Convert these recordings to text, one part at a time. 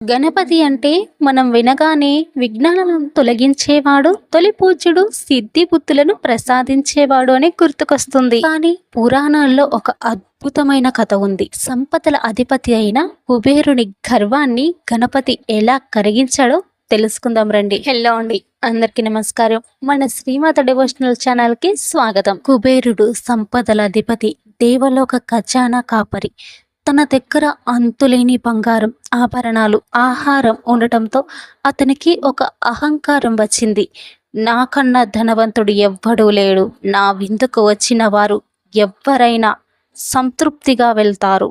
గణపతి అంటే మనం వినగానే విఘ్నాలను తొలగించేవాడు, తొలి పూజ్యుడు, సిద్ధి బుద్ధులను ప్రసాదించేవాడు అని గుర్తుకొస్తుంది. కానీ పురాణాల్లో ఒక అద్భుతమైన కథ ఉంది. సంపదల అధిపతి అయిన కుబేరుని గర్వాన్ని గణపతి ఎలా కరిగించాడో తెలుసుకుందాం రండి. హలో అండి, అందరికీ నమస్కారం. మన శ్రీమాత డివోషనల్ ఛానల్ కి స్వాగతం. కుబేరుడు సంపదల అధిపతి, దేవలోక ఖజానా కాపరి. తన దగ్గర అంతులేని బంగారం, ఆభరణాలు, ఆహారం ఉండటంతో అతనికి ఒక అహంకారం వచ్చింది. నాకన్నా ధనవంతుడు ఎవ్వడూ లేడు, నా విందుకు వచ్చిన వారు ఎవ్వరైనా సంతృప్తిగా వెళ్తారు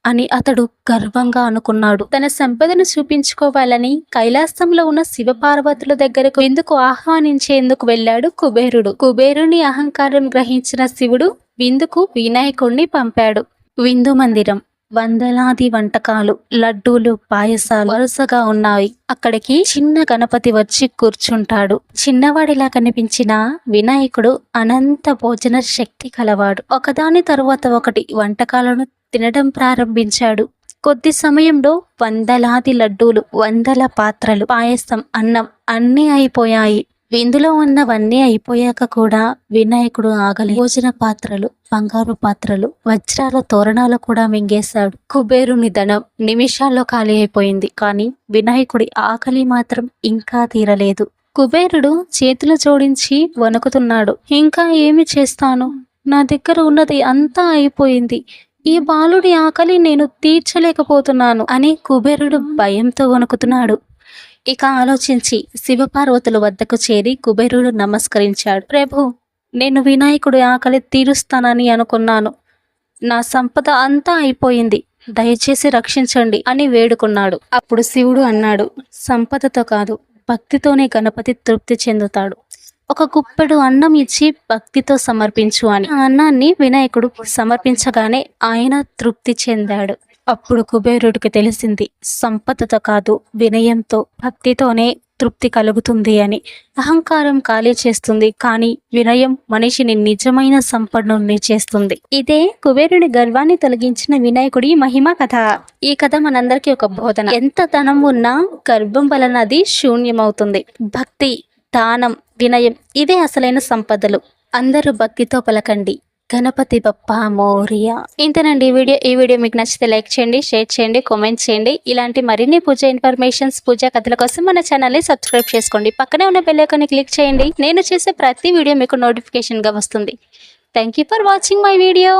అని అతడు గర్వంగా అనుకున్నాడు. తన సంపదను చూపించుకోవాలని కైలాసంలో ఉన్న శివపార్వతుల దగ్గరకు విందుకు ఆహ్వానించేందుకు వెళ్ళాడు కుబేరుడు. కుబేరుని అహంకారం గ్రహించిన శివుడు విందుకు వినాయకుడిని పంపాడు. విందు మందిరం, వందలాది వంటకాలు, లడ్డూలు, పాయసాలు వరుసగా ఉన్నాయి. అక్కడికి చిన్న గణపతి వచ్చి కూర్చుంటాడు. చిన్నవాడిలా కనిపించిన వినాయకుడు అనంత భోజన శక్తి కలవాడు. ఒకదాని తరువాత ఒకటి వంటకాలను తినడం ప్రారంభించాడు. కొద్ది సమయంలో వందలాది లడ్డూలు, వందల పాత్రలు, పాయసం, అన్నం అన్నీ అయిపోయాయి. విందులో ఉన్నవన్నీ అయిపోయాక కూడా వినాయకుడు ఆగలి. భోజన పాత్రలు, బంగారు పాత్రలు, వజ్రాల తోరణాలు కూడా మింగేశాడు. కుబేరుని ధనం నిమిషాల్లో ఖాళీ అయిపోయింది. కానీ వినాయకుడి ఆకలి మాత్రం ఇంకా తీరలేదు. కుబేరుడు చేతులు జోడించి వణుకుతున్నాడు. ఇంకా ఏమి చేస్తాను? నా దగ్గర ఉన్నది అంతా అయిపోయింది. ఈ బాలుడి ఆకలి నేను తీర్చలేకపోతున్నాను అని కుబేరుడు భయంతో వణుకుతున్నాడు. ఇక ఆలోచించి శివపార్వతుల వద్దకు చేరి కుబేరుడు నమస్కరించాడు. ప్రభు, నేను వినాయకుడి ఆకలి తీరుస్తానని అనుకున్నాను. నా సంపద అంతా అయిపోయింది, దయచేసి రక్షించండి అని వేడుకున్నాడు. అప్పుడు శివుడు అన్నాడు, సంపదతో కాదు, భక్తితోనే గణపతి తృప్తి చెందుతాడు. ఒక గుప్పెడు అన్నం ఇచ్చి భక్తితో సమర్పించు అని. ఆ అన్నాన్ని వినాయకుడు సమర్పించగానే ఆయన తృప్తి చెందాడు. అప్పుడు కుబేరుడికి తెలిసింది, సంపదతో కాదు, వినయంతో, భక్తితోనే తృప్తి కలుగుతుంది అని. అహంకారం ఖాళీ చేస్తుంది, కానీ వినయం మనిషిని నిజమైన సంపన్నుని చేస్తుంది. ఇదే కుబేరుడి గర్వాన్ని తొలగించిన వినాయకుడి మహిమ కథ. ఈ కథ మనందరికీ ఒక బోధన. ఎంత ధనం ఉన్నా గర్వం వలన అది శూన్యమవుతుంది. భక్తి, దానం, వినయం ఇవే అసలైన సంపదలు. అందరూ భక్తితో పలకండి, గణపతి బప్పా మోరియా. ఇంతేనండి ఈ వీడియో మీకు నచ్చితే లైక్ చేయండి, షేర్ చేయండి, కామెంట్ చేయండి. ఇలాంటి మరిన్ని పూజ ఇన్ఫర్మేషన్స్, పూజా కథల కోసం మన ఛానల్ని సబ్స్క్రైబ్ చేసుకోండి. పక్కనే ఉన్న బెల్ ఐకాన్ని క్లిక్ చేయండి. నేను చేసే ప్రతి వీడియో మీకు నోటిఫికేషన్గా వస్తుంది. Thank you for watching my video.